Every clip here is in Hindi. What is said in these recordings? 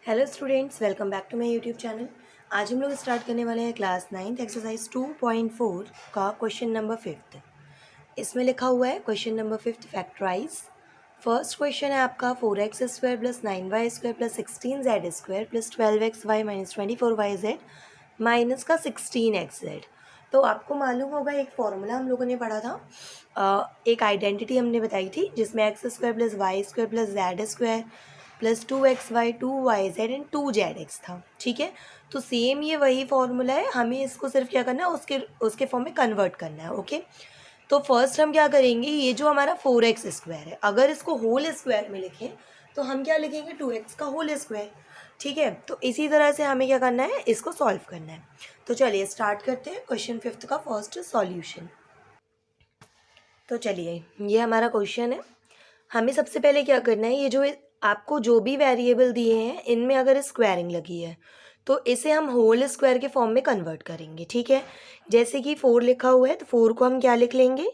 Hello students, welcome back to my YouTube channel. आज हम लोग स्टार्ट करने वाले हैं क्लास 9th एक्सरसाइज 2.4 का क्वेश्चन नंबर 5। इसमें लिखा हुआ है question number 5 factorise. First question है आपका 4x² plus 9y² plus 16z² plus 12xy minus 24yz minus का 16xz। तो आपको मालूम होगा एक फॉर्मूला हम लोगों ने पढ़ा था, एक आइडेंटिटी हमने बताई थी जिसमें x² plus y² plus z² plus 2xy 2yz and 2zx था। ठीक है, तो सेम ये वही फॉर्मूला है, हमें इसको सिर्फ क्या करना है, उसके फॉर्म में कन्वर्ट करना है। ओके, तो फर्स्ट हम क्या करेंगे, ये जो हमारा 4x² है, अगर इसको होल स्क्वायर में लिखें तो हम क्या लिखेंगे, 2x का होल स्क्वायर। ठीक है, तो इसी तरह से हमें क्या करना है, इसको सॉल्व करना है। तो चलिए स्टार्ट करते हैं क्वेश्चन 5 का फर्स्ट सॉल्यूशन। तो चलिए, ये हमारा क्वेश्चन है। हमें सबसे पहले क्या करना है, ये जो आपको जो भी वेरिएबल दिए हैं इनमें अगर स्क्वायरिंग लगी है तो इसे हम होल स्क्वायर के फॉर्म में कन्वर्ट करेंगे। ठीक है, जैसे कि 4 लिखा हुआ है तो 4 को हम क्या लिख लेंगे,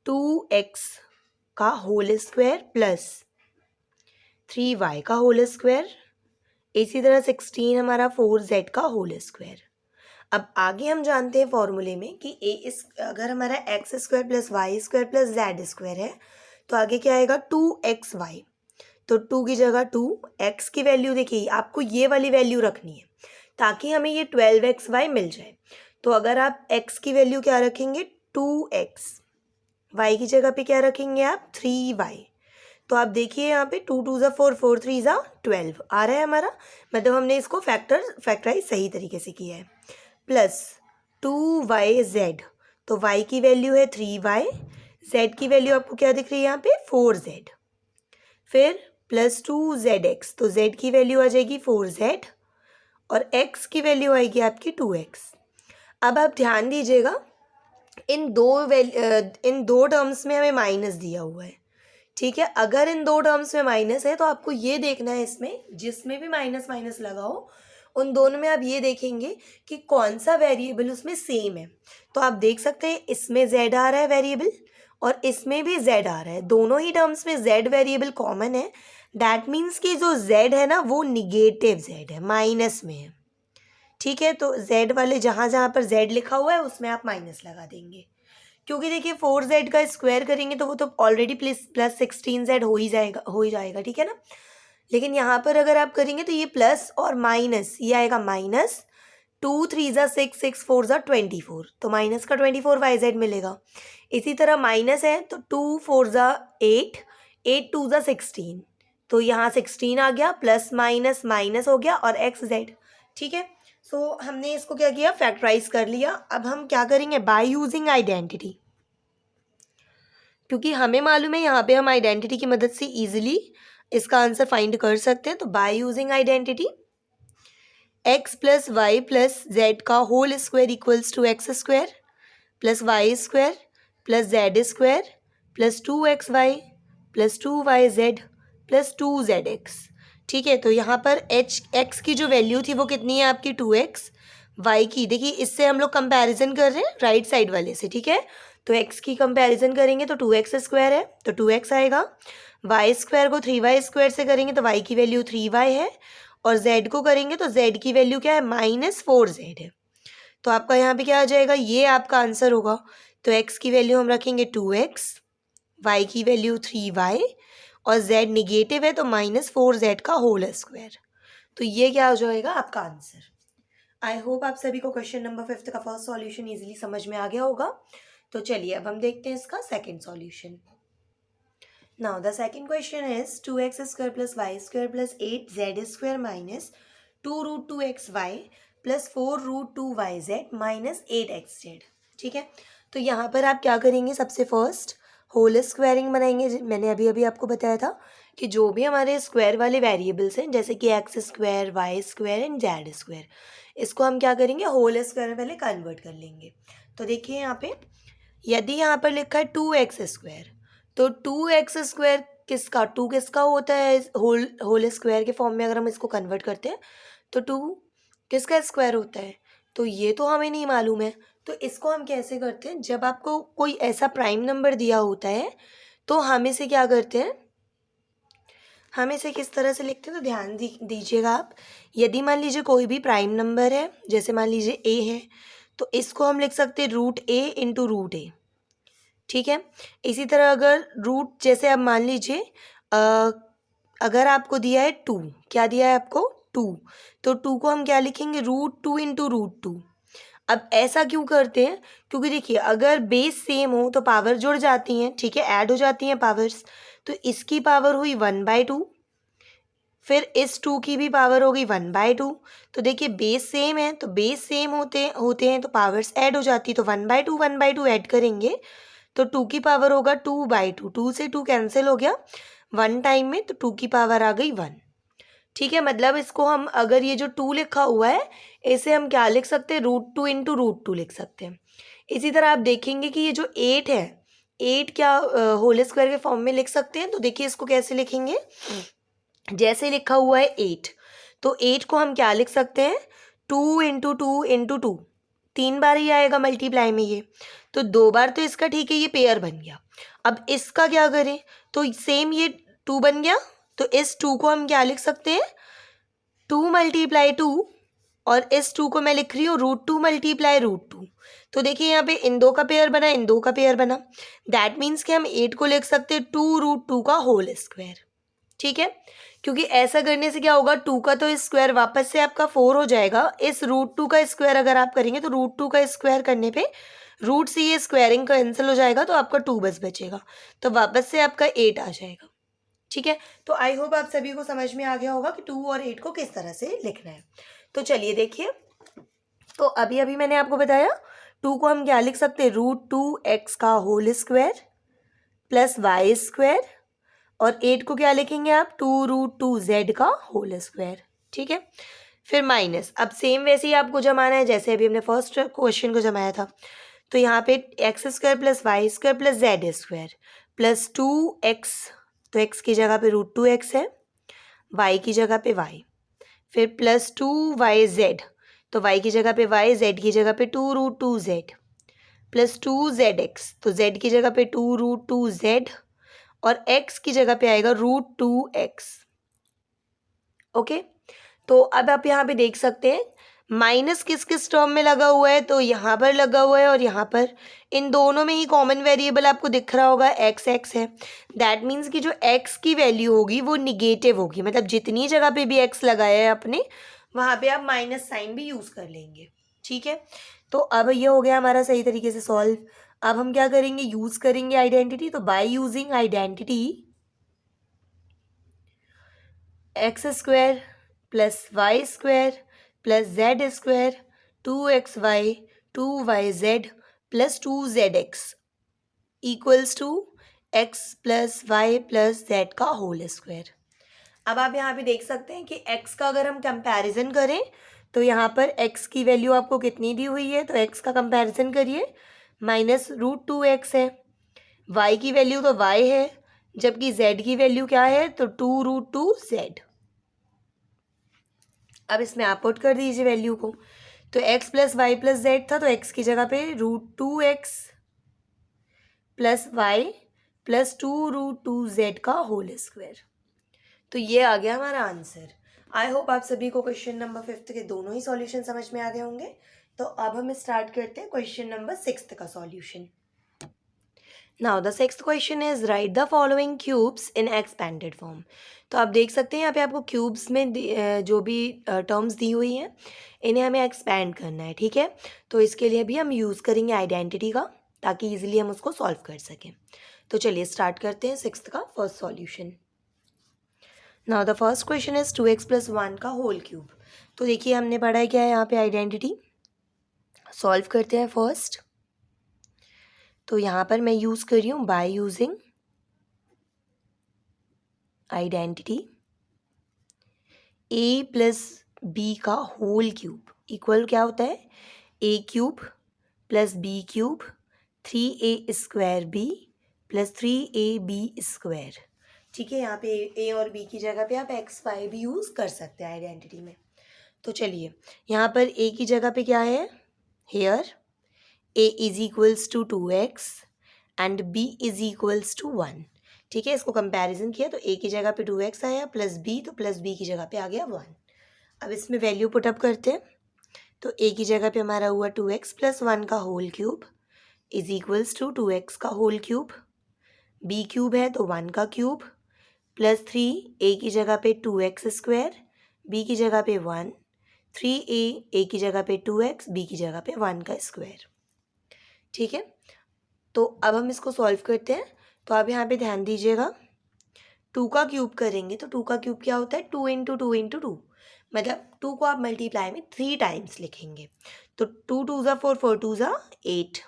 2x का होल स्क्वायर प्लस 3y का होल स्क्वायर। इसी तरह 16 हमारा 4z का होल स्क्वायर। अब आगे हम जानते हैं फॉर्मूले में कि अगर हमारा x² plus y² plus z² है तो आगे क्या आएगा, 2xy। तो 2 की जगह 2, x की वैल्यू देखिए आपको ये वाली वैल्यू रखनी है ताकि हमें ये 12xy मिल जाए। तो अगर आप x की वैल्यू क्या रखेंगे, 2x, y की जगह पे क्या रखेंगे आप, 3y। तो आप देखिए यहाँ पे 2 2 ज़ा 4, 4 3 ज़ा 12 आ रहा है हमारा, मतलब हमने इसको फैक्टराइज सही तरीके से किया है। प्लस 2yz, तो y की वैल्यू है 3y, z की वैल्यू आपको क्या दिख रही है यहाँ पे, 4z। फिर प्लस 2zx, तो z की वैल्यू आ जाएगी 4z और x की वैल्यू आएगी आपकी 2x। अब आप ध्यान दीजिएगा, इन दो टर्म्स में हमें माइनस दिया हुआ है। ठीक है, अगर इन दो टर्म्स में माइनस है तो आपको ये देखना है, इसमें जिसमें भी माइनस माइनस लगा हो उन दोनों में आप ये देखेंगे कि कौन सा वेरिएबल उसमें सेम है। तो आप देख सकते हैं इसमें z आ रहा है वेरिएबल और इसमें भी z आ रहा है, दोनों ही टर्म्स में z वेरिएबल कॉमन है। दैट मीन्स कि जो z है ना वो निगेटिव z है, माइनस में है। ठीक है, तो z वाले जहाँ जहाँ पर z लिखा हुआ है उसमें आप माइनस लगा देंगे, क्योंकि देखिए 4z का स्क्वायर करेंगे तो वो तो ऑलरेडी प्लस 16z हो ही जाएगा। ठीक है ना, लेकिन यहाँ पर अगर आप करेंगे तो ये प्लस और माइनस, ये आएगा माइनस 2 3 ज़ा 6, 6 4 ज़ा 24, तो माइनस का 24yz मिलेगा। इसी तरह माइनस है तो 2 4 ज़ा 8, 8 2 ज़ा 16, तो यहाँ 16 आ गया, प्लस माइनस माइनस हो गया और xz। ठीक है, सो हमने इसको क्या किया, फैक्टराइज कर लिया। अब हम क्या करेंगे, बाय यूजिंग आइडेंटिटी, क्योंकि हमें मालूम है यहाँ पे हम आइडेंटिटी की मदद से इजीली इसका आंसर फाइंड कर सकते हैं। तो by using identity, x plus y plus z का whole square equals to x² plus y² plus z² plus 2xy plus 2yz plus 2zx। ठीक है, तो यहाँ पर x की जो वैल्यू थी वो कितनी है आपकी, 2x। y की देखिए, इससे हम लोग कंपैरिजन कर रहे हैं राइट साइड वाले से। ठीक है, तो x की कंपैरिजन करेंगे तो 2x² है तो 2x आएगा, y² को 3y² से करेंगे तो y की वैल्यू 3y है और z को करेंगे तो z की वैल्यू क्या है, -4z है। तो आपका यहाँ पे क्या आ जाएगा, ये आपका आंसर होगा। तो x की वैल्यू हम रखेंगे 2x, y की वैल्यू 3y और z निगेटिव है तो -4z का होल स्क्वायर। तो ये क्या हो जाएगा आपका आंसर। आई होप आप सभी को क्वेश्चन नंबर 5 का फर्स्ट सॉल्यूशन इजीली समझ में आ गया होगा। तो चलिए अब हम देखते हैं इसका second solution. Now the second question is 2x² plus y² plus 8z² minus 2√2xy plus 4√2yz minus 8xz। ठीक है, तो यहाँ पर आप क्या करेंगे, सबसे फर्स्ट होल स्क्वायरिंग बनाएंगे। मैंने अभी अभी आपको बताया था कि जो भी हमारे स्क्वायर वाले वेरिएबल्स हैं जैसे कि x² y² एंड z², इसको हम क्या करेंगे, होल स्क्वायर में पहले कन्वर्ट कर लेंगे। तो देखिए यहाँ पे, यदि यहाँ पर लिखा है 2x², तो 2x² किसका, 2 किसका होता है होल स्क्वायर के फॉर्म में, अगर हम इसको कन्वर्ट करते हैं तो 2 किसका स्क्वायर होता है, तो ये तो हमें नहीं मालूम है। तो इसको हम कैसे करते हैं, जब आपको कोई ऐसा प्राइम नंबर दिया होता है तो हम इसे क्या करते हैं, हम इसे किस तरह से लिखते हैं तो ध्यान दीजिएगा आप। यदि मान लीजिए कोई भी प्राइम नंबर है, जैसे मान लीजिए ए है, तो इसको हम लिख सकते हैं रूट ए इंटू रूट ए, ठीक है। इसी तरह अगर रूट, जैसे अब मान लीजिए अगर आपको दिया है 2, क्या दिया है आपको 2, तो 2 को हम क्या लिखेंगे रूट 2 इंटू रूट 2। अब ऐसा क्यों करते हैं, क्योंकि देखिए अगर बेस सेम हो तो पावर जुड़ जाती हैं, ठीक है, ऐड हो जाती हैं पावर्स। तो इसकी पावर हुई 1/2, फिर इस 2 की भी पावर होगी 1/2। तो देखिए बेस सेम है, तो बेस सेम होते होते हैं तो पावर्स ऐड हो जाती है, तो 1/2 ऐड करेंगे तो 2 की पावर होगा 2/2, 2 से 2 कैंसिल हो गया 1 टाइम में, तो 2 की पावर आ गई 1, ठीक है। मतलब इसको हम, अगर ये जो 2 लिखा हुआ है इसे हम क्या लिख सकते हैं रूट 2 इंटू रूट 2 लिख सकते हैं। इसी तरह आप देखेंगे कि ये जो 8 है, 8 क्या होल स्क्वायर के फॉर्म में लिख सकते हैं, तो देखिए इसको कैसे लिखेंगे, जैसे लिखा हुआ है 8, तो 8 को हम क्या लिख सकते हैं 2 इंटू 2 इंटू 2, 3 बार ही आएगा मल्टीप्लाई में ये, तो 2 बार तो इसका ठीक है, ये पेयर बन गया। अब इसका क्या करें, तो सेम ये 2 बन गया, तो इस 2 को हम क्या लिख सकते हैं 2 मल्टीप्लाई 2, और इस 2 को मैं लिख रही हूँ रूट 2 मल्टीप्लाई रूट 2। तो देखिए यहाँ पे इन दो का पेयर बना, इन दो का पेयर बना, दैट मीन्स कि हम 8 को लिख सकते हैं 2 रूट 2 का होल स्क्वायर, ठीक है। क्योंकि ऐसा करने से क्या होगा, 2 का तो स्क्वायर वापस से आपका 4 हो जाएगा, इस रूट 2 का स्क्वायर अगर आप करेंगे तो रूट 2 का स्क्वायर करने पे रूट से ये स्क्वायरिंग कैंसिल हो जाएगा, तो आपका 2 बस बचेगा, तो वापस से आपका 8 आ जाएगा, ठीक है। तो आई होप आप सभी को समझ में आ गया होगा कि 2 और 8 को किस तरह से लिखना है। तो चलिए देखिए, तो अभी अभी मैंने आपको बताया 2 को हम क्या लिख सकते हैं रूट 2x का whole square plus y square, और 8 को क्या लिखेंगे आप 2 रूट 2 z का होल स्क्वायर, ठीक है। फिर माइनस, अब सेम वैसे ही आपको जमाना है जैसे अभी हमने फर्स्ट क्वेश्चन को जमाया था। तो यहाँ पे x square plus y square plus z square plus 2x, तो x की जगह पे रूट 2x है, y की जगह पे y, फिर प्लस 2yz, तो y की जगह पे y, z की जगह पे 2 रूट 2z प्लस 2zx, तो z की जगह पे 2 रूट 2z, और x की जगह पे आएगा रूट 2x, ओके। तो अब आप यहाँ पे देख सकते हैं माइनस किस किस टर्म में लगा हुआ है, तो यहाँ पर लगा हुआ है और यहाँ पर, इन दोनों में ही कॉमन वेरिएबल आपको दिख रहा होगा एक्स एक्स है। दैट मीन्स कि जो एक्स की वैल्यू होगी वो निगेटिव होगी, मतलब जितनी जगह पे भी एक्स लगाया है आपने वहाँ पे आप माइनस साइन भी यूज़ कर लेंगे, ठीक है। तो अब ये हो गया हमारा सही तरीके से सॉल्व। अब हम क्या करेंगे, यूज़ करेंगे आइडेंटिटी। तो by using identity x square plus y square plus z square 2xy 2yz plus 2zx equals to x plus y plus z का होल स्क्वायर। अब आप यहाँ पे देख सकते हैं कि x का अगर हम कंपैरिजन करें तो यहाँ पर x की वैल्यू आपको कितनी दी हुई है, तो x का कंपैरिजन करिए, माइनस रूट 2x है, y की वैल्यू तो y है, जबकि z की वैल्यू क्या है, तो 2 रूट 2z। अब इसमें आप पुट कर दीजिए वैल्यू को, तो x plus y plus z था, तो x की जगह पे root 2x plus y plus 2 root 2z का होल स्क्वायर। तो ये आ गया हमारा आंसर। आई होप आप सभी को क्वेश्चन नंबर 5 के दोनों ही सॉल्यूशन समझ में आ गए होंगे। तो अब हम स्टार्ट करते हैं क्वेश्चन नंबर 6 का solution. Now the sixth question is right the following cubes in expanded form. तो आप देख सकते हैं यहाँ पे आपको क्यूब्स में जो भी टर्म्स दी हुई हैं इन्हें हमें एक्सपैंड करना है, ठीक है। तो इसके लिए भी हम यूज़ करेंगे आइडेंटिटी का, ताकि इजीली हम उसको सॉल्व कर सकें। तो चलिए स्टार्ट करते हैं सिक्स्थ का first solution. Now the first question is 2x plus 1 का होल क्यूब। तो देखिए हमने पढ़ा है क्या है यहाँ पे आइडेंटिटी, सॉल्व करते हैं फर्स्ट। तो यहाँ पर मैं यूज़ कर रही हूँ by using identity a plus b का होल क्यूब इक्वल क्या होता है a cube plus b cube 3a square b plus 3ab square, ठीक है। यहाँ पे a और b की जगह पे आप x y भी यूज़ कर सकते हैं आइडेंटिटी में। तो चलिए यहाँ पर a की जगह पे क्या है, here a is equals to 2x and b is equals to 1, ठीक है, इसको कंपैरिजन किया तो a की जगह पे 2x आया प्लस b, तो प्लस b की जगह पे आ गया 1। अब इसमें वैल्यू पुटअप करते हैं तो a की जगह पे हमारा हुआ 2x प्लस 1 का whole cube is equals to 2x का होल क्यूब, b क्यूब है तो 1 का क्यूब प्लस 3 a की जगह पे 2x स्क्वायर, b की जगह पे 1, 3a a की जगह पे 2x, b की जगह पे 1 का स्क्वायर। ठीक है, तो अब हम इसको सॉल्व करते हैं। तो आप यहाँ पे ध्यान दीजिएगा, 2 का क्यूब करेंगे तो 2 का क्यूब क्या होता है 2 इंटू 2 इंटू 2, मतलब 2 को आप मल्टीप्लाई में 3 टाइम्स लिखेंगे तो 2 2 ज़ा 4, 4 2 ज़ा 8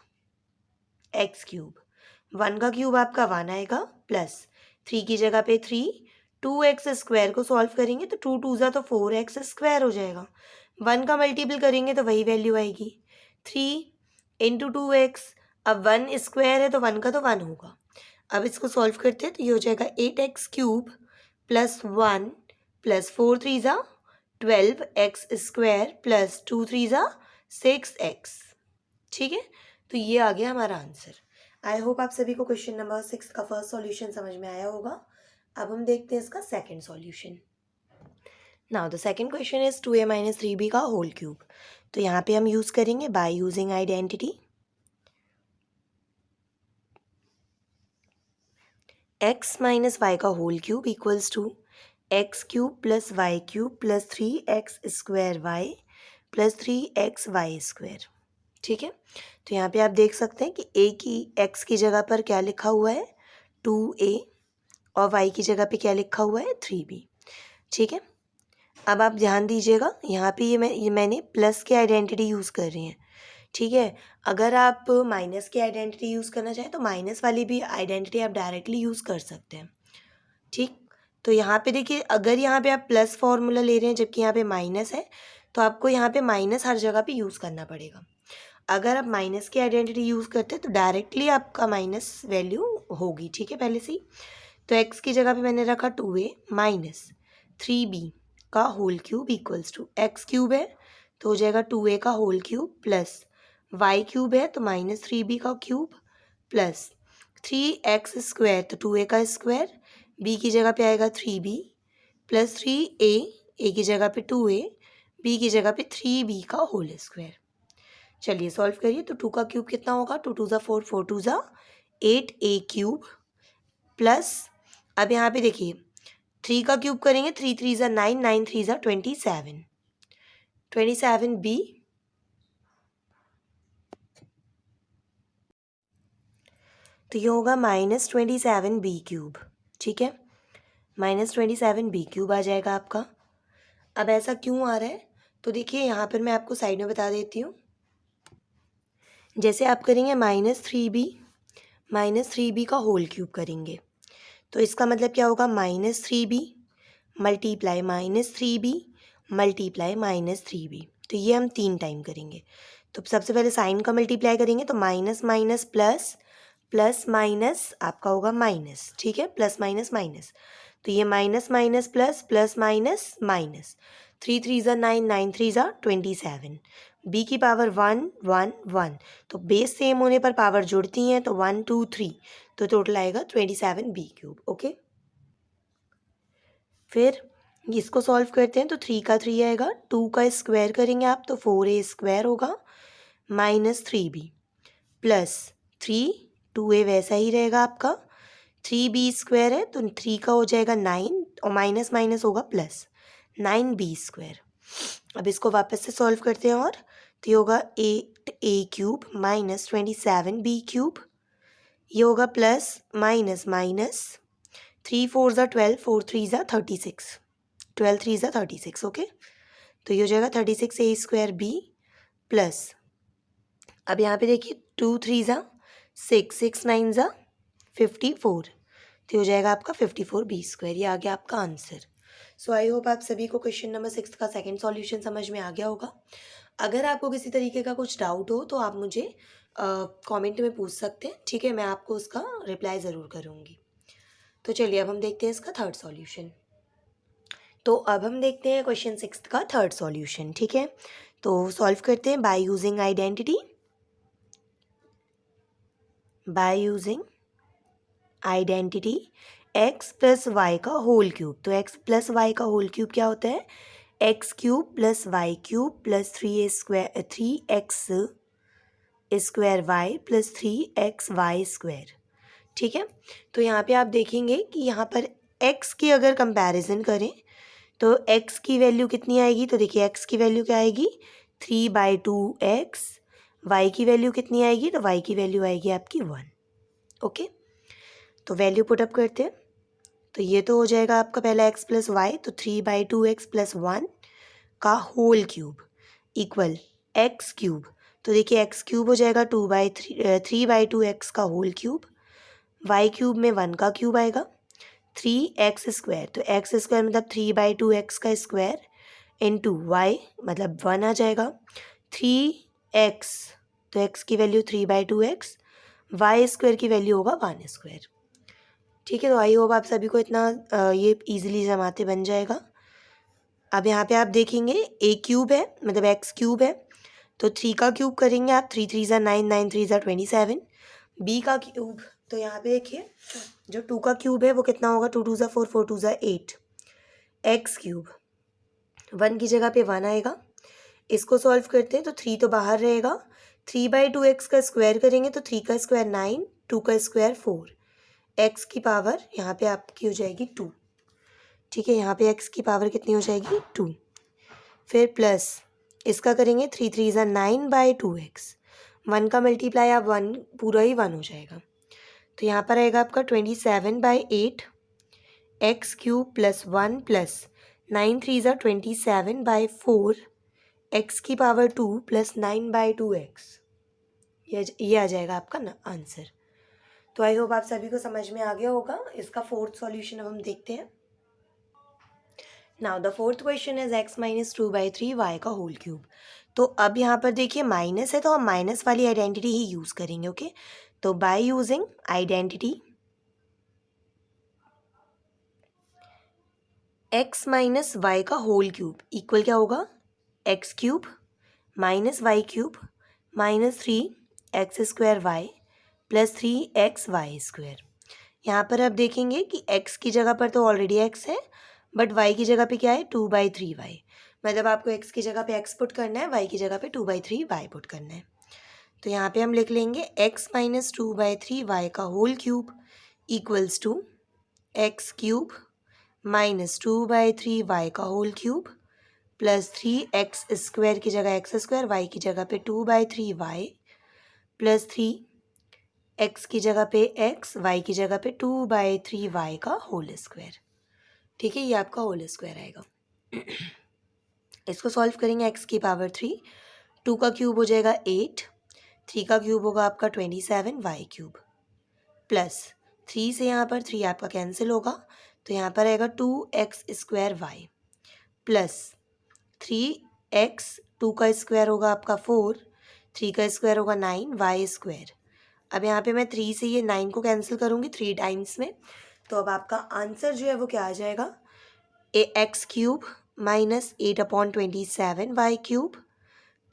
एक्स क्यूब। 1 का क्यूब आपका 1 आएगा प्लस 3 की जगह पे 3, 2x स्क्वायर को सॉल्व करेंगे तो 2 2 ज़ा तो 4x स्क्वायर हो जाएगा, 1 का मल्टीपल करेंगे तो वही वैल्यू आएगी 3 इंटू 2x। अब 1 स्क्वायर है तो 1 का तो 1 होगा। अब इसको सॉल्व करते हैं तो ये हो जाएगा 8x क्यूब प्लस 1 प्लस 4 3 ज़ा 12x स्क्वायर प्लस 2 3 ज़ा 6x। ठीक है, तो ये आ गया हमारा आंसर। आई होप आप सभी को क्वेश्चन नंबर 6 का फर्स्ट सॉल्यूशन समझ में आया होगा। अब हम देखते हैं इसका second solution. Now the second question is 2a minus 3b का होल क्यूब। तो यहाँ पे हम यूज़ करेंगे by using identity x minus y का whole cube equals to x cube plus y cube plus 3x square y plus 3x y square. ठीक है, तो यहाँ पे आप देख सकते हैं कि x की जगह पर क्या लिखा हुआ है 2a और y की जगह पे क्या लिखा हुआ है 3b। ठीक है, अब आप ध्यान दीजिएगा यहाँ पे ये मैंने प्लस की आइडेंटिटी यूज़ कर रही हैं। ठीक है, अगर आप माइनस की आइडेंटिटी यूज़ करना चाहें तो माइनस वाली भी आइडेंटिटी आप डायरेक्टली यूज़ कर सकते हैं। ठीक, तो यहाँ पे देखिए, अगर यहाँ पे आप प्लस फॉर्मूला ले रहे हैं जबकि यहाँ पे माइनस है तो आपको यहाँ पे माइनस हर जगह पे यूज़ करना पड़ेगा। अगर आप माइनस की आइडेंटिटी यूज़ करते हैं तो डायरेक्टली आपका माइनस वैल्यू होगी। ठीक है, पहले से ही तो x की जगह पे मैंने रखा 2a माइनस 3b का whole cube equals to x cube है तो हो जाएगा 2a का whole cube plus y cube है तो माइनस 3b का क्यूब प्लस 3x स्क्वायर तो 2a का स्क्वायर, b की जगह पे आएगा 3b प्लस 3a, a की जगह पे 2a, b की जगह पे 3b का होल स्क्वायर। चलिए सॉल्व करिए तो 2 का क्यूब कितना होगा 2 2 ज़ा 4, 4 2 ज़ा 8a क्यूब प्लस, अब यहाँ पे देखिए 3 का क्यूब करेंगे 3 3 ज़ा 9, 9 3 ज़ा 27, 27b तो ये होगा माइनस 27b क्यूब। ठीक है, माइनस 27b क्यूब आ जाएगा आपका। अब ऐसा क्यों आ रहा है तो देखिए यहाँ पर मैं आपको साइड में बता देती हूँ। जैसे आप करेंगे माइनस 3b का होल क्यूब करेंगे तो इसका मतलब क्या होगा minus 3b multiply minus 3b multiply minus 3b। तो ये हम 3 टाइम करेंगे। तो सबसे पहले साइन का मल्टीप्लाई करेंगे तो minus minus plus plus minus आपका होगा माइनस। ठीक है, प्लस माइनस माइनस तो ये minus minus plus plus minus minus 3 3 ज़ा 9, 9 3 ज़ा 27, b की पावर 1 1 1 तो बेस सेम होने पर पावर जुड़ती हैं तो 1 2 3 तो टोटल आएगा 27b क्यूब। ओके, फिर इसको सॉल्व करते हैं तो 3 का 3 आएगा, 2 का स्क्वायर करेंगे आप तो 4a स्क्वायर होगा माइनस 3b प्लस 3 2a वैसा ही रहेगा आपका, 3b स्क्वायर है तो 3 का हो जाएगा 9 और माइनस माइनस होगा प्लस 9b स्क्वायर। अब इसको वापस से सॉल्व करते हैं और तो ये होगा 8a cube minus 27b cube, ये होगा प्लस माइनस माइनस 3 4 ज़ा 12, 4 3 ज़ा 36, 12 3 ज़ा 36। ओके, तो ये हो जाएगा 36a स्क्वायर b प्लस, अब यहाँ पे देखिए 2 3 ज़ा 6, 6 9 ज़ा 54 तो हो जाएगा आपका 54b स्क्वायर। ये आ गया आपका आंसर। सो आई होप आप सभी को क्वेश्चन नंबर 6 का सेकंड सॉल्यूशन समझ में आ गया होगा। अगर आपको किसी तरीके का कुछ डाउट हो तो आप मुझे कमेंट में पूछ सकते हैं। ठीक है, मैं आपको उसका रिप्लाई ज़रूर करूँगी। तो चलिए अब हम देखते हैं इसका थर्ड सॉल्यूशन। तो अब हम देखते हैं क्वेश्चन 6 का थर्ड सॉल्यूशन। ठीक है, तो सॉल्व करते हैं by using identity x plus y का होल क्यूब। तो एक्स प्लस वाई का होल क्यूब क्या होता है? X cube plus y cube plus 3x square y plus 3x y square. ठीक है, तो यहाँ पे आप देखेंगे कि यहाँ पर x की अगर कंपैरिजन करें तो x की वैल्यू कितनी आएगी? तो देखिए x की वैल्यू क्या आएगी? 3/2x। y की वैल्यू कितनी आएगी? तो y की वैल्यू आएगी आपकी 1। ओके, तो वैल्यू पुटअप करते हैं। तो ये तो हो जाएगा आपका पहला x प्लस वाई, तो 3/2x प्लस 1 का whole cube equal x cube. तो देखिए x क्यूब हो जाएगा 3/2x का होल क्यूब, y क्यूब में 1 का क्यूब आएगा, 3x स्क्वायर। तो x स्क्वायर मतलब 3/2x का स्क्वायर इंटू वाई मतलब 1 आ जाएगा, 3x। तो x की वैल्यू 3/2x, वाई स्क्वायर की वैल्यू होगा 1 स्क्वायर। ठीक है, तो आई होप आप सभी को इतना ये इजीली जमाते बन जाएगा। अब यहाँ पे आप देखेंगे a क्यूब है मतलब x क्यूब है, तो 3 का क्यूब करेंगे आप, 3 3 ज़ा 9, 9 3 ज़ा 27। b का क्यूब, तो यहाँ पे देखिए जो 2 का क्यूब है वो कितना होगा? 2 2 ज़ा 4, 4 2 ज़ा 8। x क्यूब 1 की जगह पे 1 आएगा। इसको सॉल्व करते हैं तो 3 तो बाहर रहेगा, 3/2x का स्क्वायर करेंगे तो 3 का स्क्वायर 9, 2 का स्क्वायर 4, x की पावर यहाँ पे आपकी हो जाएगी 2। ठीक है, यहाँ पे x की पावर कितनी हो जाएगी? 2। फिर प्लस इसका करेंगे 3 3 ज़ा 9/2x, 1 का मल्टीप्लाई आप 1 पूरा ही 1 हो जाएगा। तो यहाँ पर आएगा आपका 27/8 x क्यूब प्लस 1 प्लस 9 3 ज़ा 27/4 x की पावर 2 प्लस 9/2x। ये आ जाएगा आपका ना आंसर। तो आई होप आप सभी को समझ में आ गया होगा। इसका फोर्थ सॉल्यूशन अब हम देखते हैं। Now the fourth question is x minus 2/3 y का होल क्यूब। तो अब यहाँ पर देखिए माइनस है तो हम माइनस वाली आइडेंटिटी ही यूज़ करेंगे। ओके, तो by using identity x minus y का होल क्यूब इक्वल क्या होगा? x cube minus y cube minus 3x square y plus 3x y square. यहाँ पर आप देखेंगे कि x की जगह पर तो ऑलरेडी x है, बट y की जगह पे क्या है? 2/3y। मतलब आपको x की जगह पे x पुट करना है, y की जगह पे 2/3y पुट करना है। तो यहाँ पे हम लिख लेंगे x माइनस 2/3y का whole cube equals to x cube minus 2/3y का whole cube plus 3x square की जगह x स्क्वायर, y की जगह पे 2/3y प्लस 3x की जगह पे x, y की जगह पे 2/3y का होल स्क्वायर। ठीक है, ये आपका होल स्क्वायर आएगा। इसको सॉल्व करेंगे x की पावर 3, 2 का क्यूब हो जाएगा 8, 3 का क्यूब होगा आपका 27 y क्यूब प्लस 3 से यहाँ पर 3 आपका कैंसिल होगा, तो यहाँ पर आएगा 2x square y plus 3x, 2 का स्क्वायर होगा आपका 4, 3 का स्क्वायर होगा 9 वाई स्क्वायर। अब यहाँ पे मैं 3 से ये 9 को कैंसिल करूँगी 3 टाइम्स में, तो अब आपका आंसर जो है वो क्या आ जाएगा? x cube minus 8/27 y cube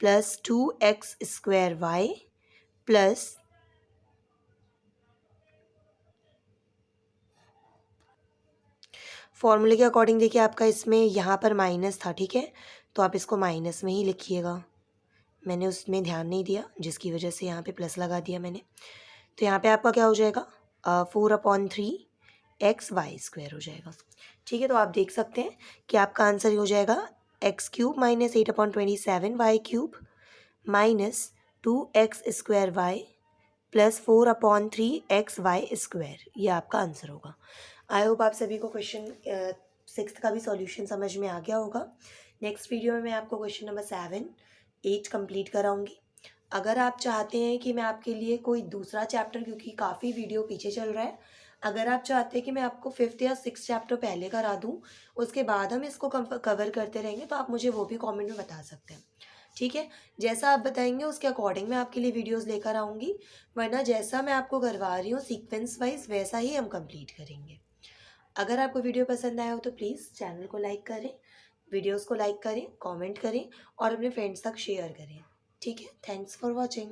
plus 2x square y plus फॉर्मूले के अकॉर्डिंग देखिए आपका इसमें यहाँ पर माइनस था। ठीक है, तो आप इसको माइनस में ही लिखिएगा, मैंने उसमें ध्यान नहीं दिया जिसकी वजह से यहाँ पे प्लस लगा दिया मैंने। तो यहाँ पे आपका क्या हो जाएगा? 4/3x वाई स्क्वायर हो जाएगा। ठीक है, तो आप देख सकते हैं कि आपका आंसर हो जाएगा x cube minus 8/27 y cube minus 2x square y plus 4/3x y square. ये आपका आंसर होगा। आई होप आप सभी को क्वेश्चन 6 का भी सॉल्यूशन समझ में आ गया होगा। नेक्स्ट वीडियो में मैं आपको क्वेश्चन नंबर 7, 8 कंप्लीट कराऊंगी। अगर आप चाहते हैं कि मैं आपके लिए कोई दूसरा चैप्टर, क्योंकि काफ़ी वीडियो पीछे चल रहा है, अगर आप चाहते हैं कि मैं आपको 5th या 6th चैप्टर पहले करा दूं, उसके बाद हम इसको कवर करते रहेंगे, तो आप मुझे वो भी कमेंट में बता सकते हैं। ठीक है, जैसा आप बताएंगे उसके अकॉर्डिंग मैं आपके लिए वीडियोस लेकर आऊँगी, वरना जैसा मैं आपको करवा रही हूँ सीक्वेंस वाइज वैसा ही हम कंप्लीट करेंगे। अगर आपको वीडियो पसंद आया हो तो प्लीज़ चैनल को लाइक करें, वीडियोस को लाइक करें, कमेंट करें और अपने फ्रेंड्स तक शेयर करें। ठीक है, थैंक्स फॉर वॉचिंग।